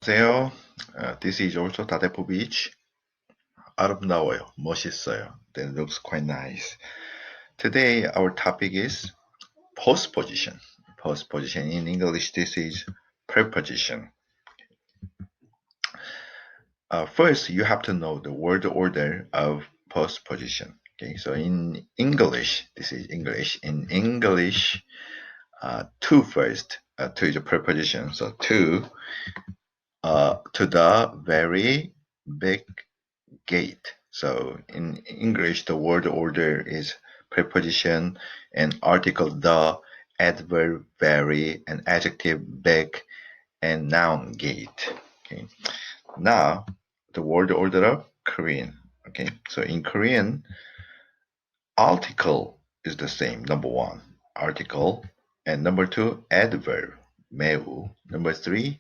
안녕하세요. This is also 다대포비치. 아름다워요. 멋있어요. That looks quite nice. Today our topic is postposition. Postposition in English, this is preposition. First, you have to know the word order of postposition. Okay, so in English, this is English. In English, to first, to is a preposition. So to the very big gate. So in English, the word order is preposition and article the, adverb very, and adjective big, and noun gate. Okay. Now the word order of Korean. Okay. So in Korean, article is the same. Number one, article, and number two, adverb, 매우. Number three,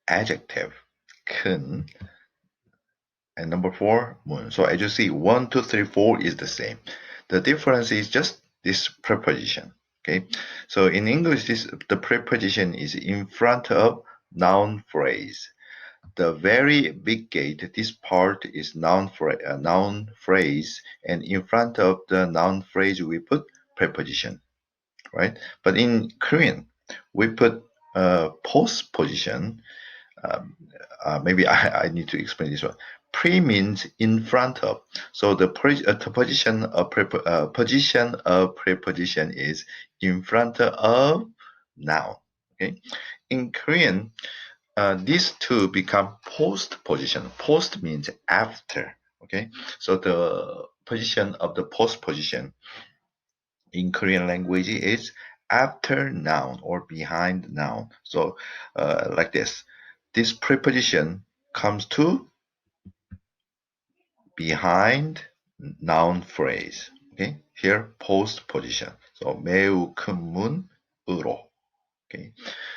adjective, 큰. And number four, moon. So as you see, 1, 2, 3, 4 is the same. The difference is just this preposition. Okay. So in English, the preposition is in front of noun phrase. The very big gate, this part is noun phrase, and in front of the noun phrase we put preposition, right? But in Korean, we put postposition. Maybe I need to explain this one. Pre means in front of. So the position of preposition is in front of noun. Okay. In Korean, these two become postposition. Post means after. Okay. So the position of the postposition in Korean language is after noun or behind noun. So like this. This preposition comes to behind noun phrase. Okay, here postposition. So 매우 큰 문으로. Okay,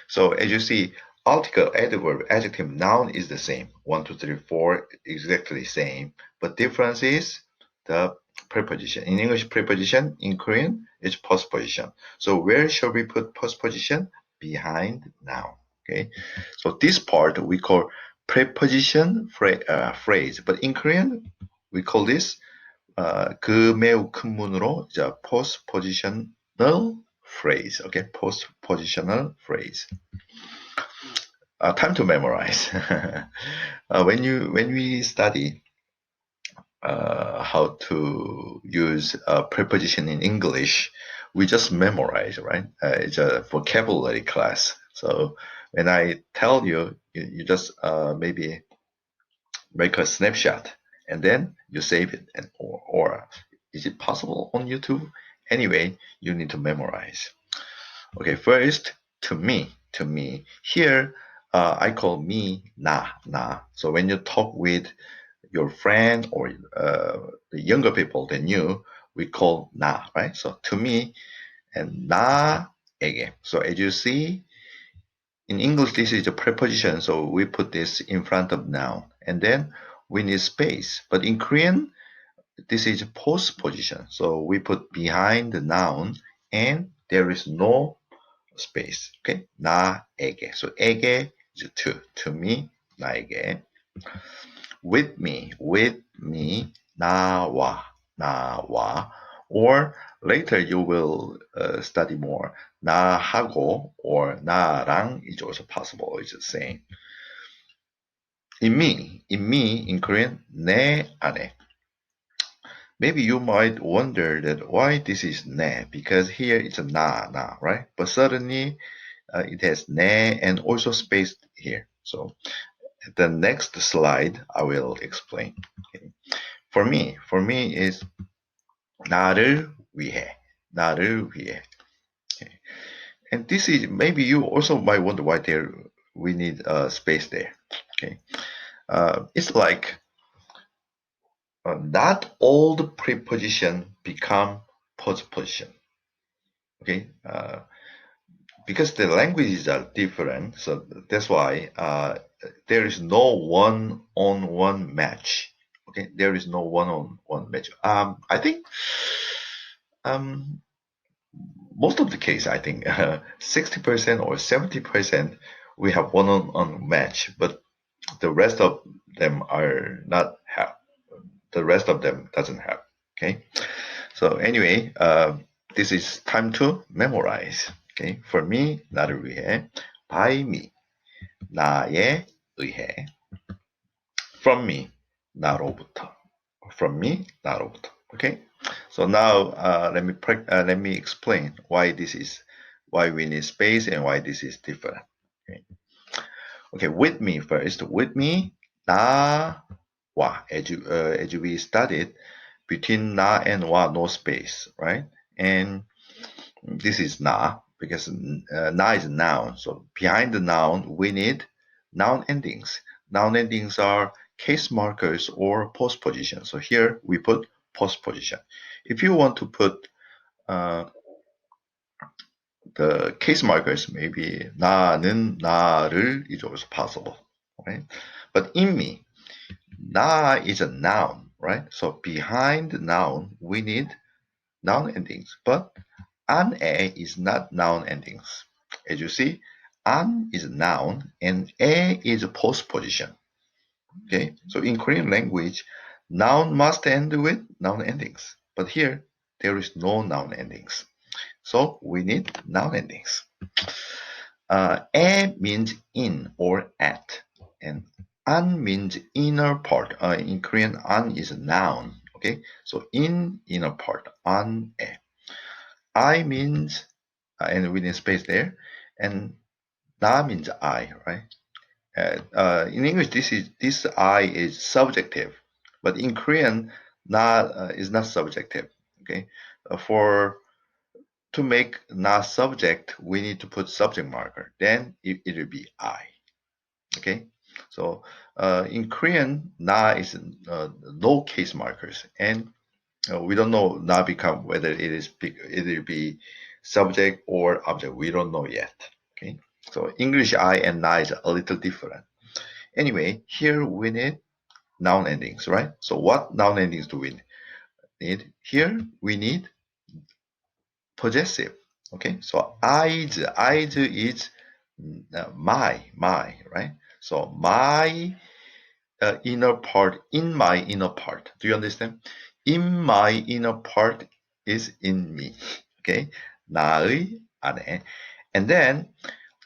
so as you see, article, adverb, adjective, noun is the same. 1, 2, 3, 4 exactly same, but difference is the preposition. In English, preposition. In Korean, it's postposition. So where shall we put postposition? Behind noun. Okay, so this part we call preposition phrase, but in Korean we call this 그 매우 큰 문으로 postpositional phrase. Okay, postpositional phrase. Time to memorize. When we study how to use preposition in English, we just memorize, right? It's a vocabulary class. So when I tell you, you just maybe make a snapshot and then you save it. And or is it possible on YouTube? Anyway, you need to memorize. Okay, first to me. Here, I call me na. So when you talk with your friend or the younger people than you, we call na, right? So to me and 나에게. So as you see, in English, this is a preposition, so we put this in front of noun, and then we need space. But in Korean, this is postposition, so we put behind the noun, and there is no space. Okay, 나에게. So 에게 is to me, 나에게. With me, 나와. Or later you will study more. 나하고 or 나랑 is also possible. It's the same. In me, in Korean, 내 안에. Maybe you might wonder that why this is 내, because here it's a na, right? But suddenly it has 내 and also spaced here. So the next slide I will explain. Okay. For me is 나를 위해. Okay. And this is, maybe you also might wonder why we need a space there. Okay, it's like not all the preposition become postposition. Okay, because the languages are different, so that's why there is no one-on-one match. Okay, there is no one-on-one match. I think most of the case, I think 60% or 70% we have one-on-one match, but The rest of them are not have. The rest of them doesn't have. Okay. So anyway, this is time to memorize. Okay. For me, 나를 위해. By me, 나에 의해. From me, 나로부터. From me, 나로부터. Okay. So now let me explain why we need space and why this is different. Okay. Okay. With me first. With me, 나와. As we studied, between na and wa, no space, right? And this is na because na is a noun. So behind the noun, we need noun endings. Noun endings are case markers or postposition. So here we put postposition. If you want to put uh, the case markers, maybe 나는, 나를 is also possible, right? But in me, na is a noun, right? So behind the noun, we need noun endings. But an a is not noun endings. As you see, an is a noun and a is a postposition. Okay, so in Korean language, noun must end with noun endings. But here, there is no noun endings. So we need noun endings. A means in or at, and an means inner part. In Korean, an is a noun. Okay, so in inner part, an a. I means and we need space there, and na means I, right? In English, this I is subjective, but in Korean, na is not subjective. Okay, for to make na subject, we need to put subject marker. Then it will be I. Okay, so in Korean, na is no case markers, and we don't know na become whether it will be subject or object. We don't know yet. Okay, so English I and na is a little different. Anyway, here we need noun endings, right? So what noun endings do we need? Here we need possessive. Okay, so eyes is my, right? So my inner part, in my inner part. Do you understand? In my inner part is in me. Okay, 나의 안에. And then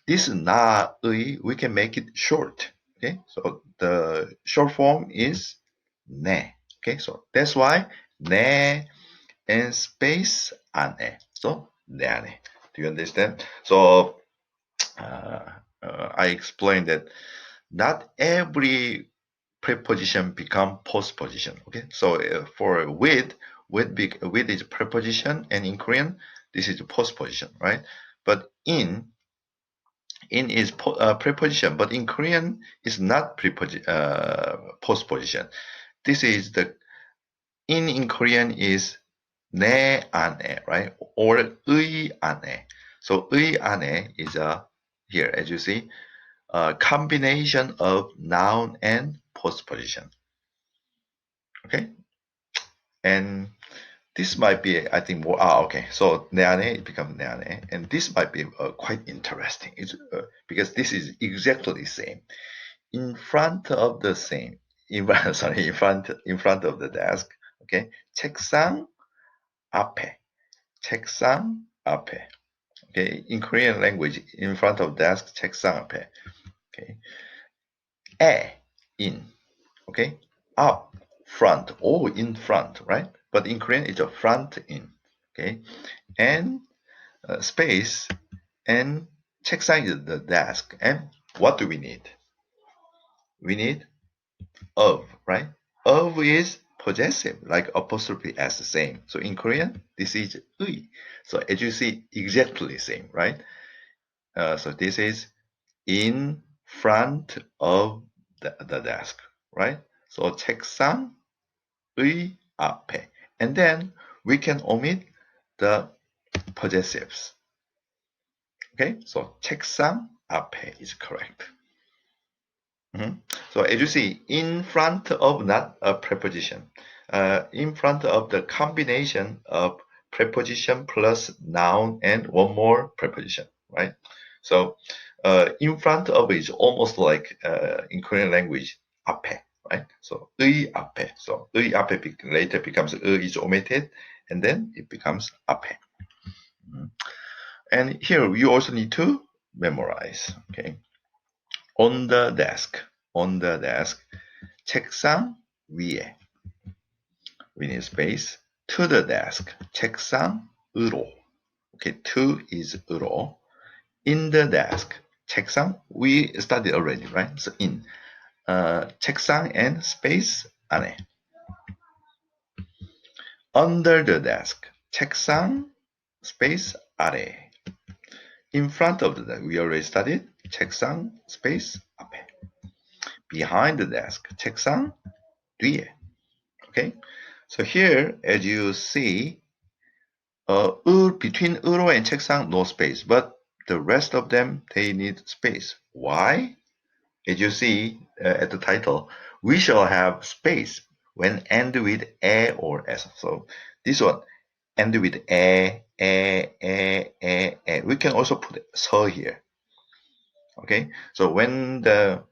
this 나의, we can make it short. Okay, so the short form is 내. Okay, so that's why 내 and space 안에. So 내 안에. Do you understand? So I explained that not every preposition become postposition. Okay, so for with is preposition, and in Korean this is postposition, right? But in is preposition, but in Korean it's not postposition. This is the in Korean is 내 안에, right? Or 의 안에. So 의 안에 is a here as you see a combination of noun and postposition. Okay, and this might be, I think, more. Okay. So 내 안에 it becomes 내 안에, and this might be quite interesting. It's because this is exactly the same in front of the same. Sorry, in front of the desk. Okay, 책상 앞에, 책상 앞에. Okay, in Korean language, in front of desk, 책상 앞에. Okay, 에 in. Okay, up, front, or in front, right? But in Korean, it's a front in. Okay, and space, and 책상 is the desk. And what do we need? We need of, right? Of is possessive, like apostrophe s, the same. So in Korean, this is 의. So as you see, exactly the same, right? So this is in front of the desk, right? So 책상 의 앞에. And then we can omit the possessives. Okay, so 책상 앞에 is correct. So as you see, in front of not a preposition, in front of the combination of preposition plus noun and one more preposition, right? So in front of is almost like in Korean language 앞에, right? So 의 앞에. So 의 앞에 later becomes is omitted, and then it becomes 앞에. And here you also need to memorize. Okay. On the desk. On the desk. 책상 위에. We need space. To the desk. 책상으로. Okay, to is 으로. In the desk. 책상. We studied already, right? So in. 책상 and space 안에. Under the desk. 책상 space 아래. In front of the desk. We already studied. 책상 space 앞에. Behind the desk. 책상 뒤에. Okay? So here, as you see, between 으로 and 책상, no space. But the rest of them, they need space. Why? As you see at the title, we shall have space when end with a or s. So this one, end with a. We can also put so here. Okay? So when the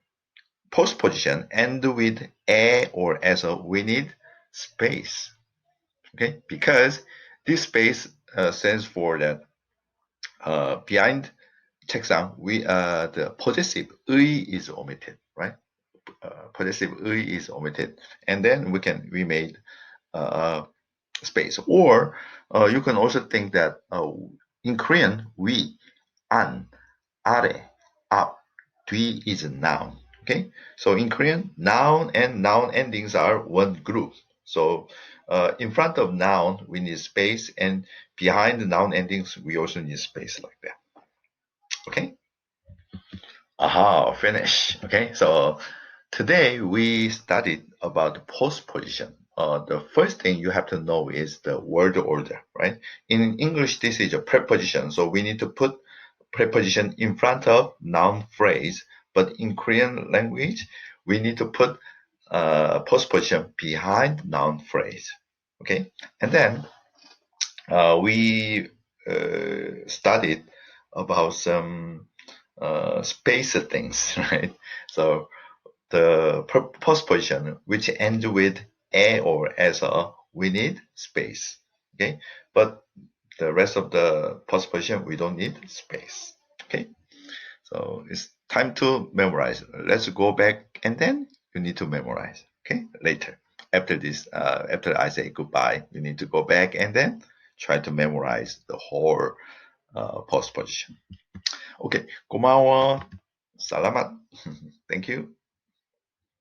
postposition end with a or s, we need space. Okay, because this space stands for that behind 책상 the possessive 의 is omitted, right? Possessive 의 is omitted, and then we made space. Or you can also think that in Korean 위, 안, 아래, 앞, 뒤 is a noun. Okay, so in Korean, noun and noun endings are one group. So in front of noun, we need space, and behind the noun endings, we also need space like that. Okay? Aha, finish. Okay, so today we studied about postposition. The first thing you have to know is the word order, right? In English, this is a preposition, so we need to put preposition in front of noun phrase. But in Korean language, we need to put postposition behind noun phrase. Okay, and then we studied about some space things, right? So the postposition which ends with a or as a, we need space. Okay, but the rest of the postposition we don't need space. Okay, so it's time to memorize. Let's go back, and then you need to memorize. Okay, later after this, after I say goodbye, you need to go back and then try to memorize the whole postposition. Okay, 고마워. Salamat. Thank you.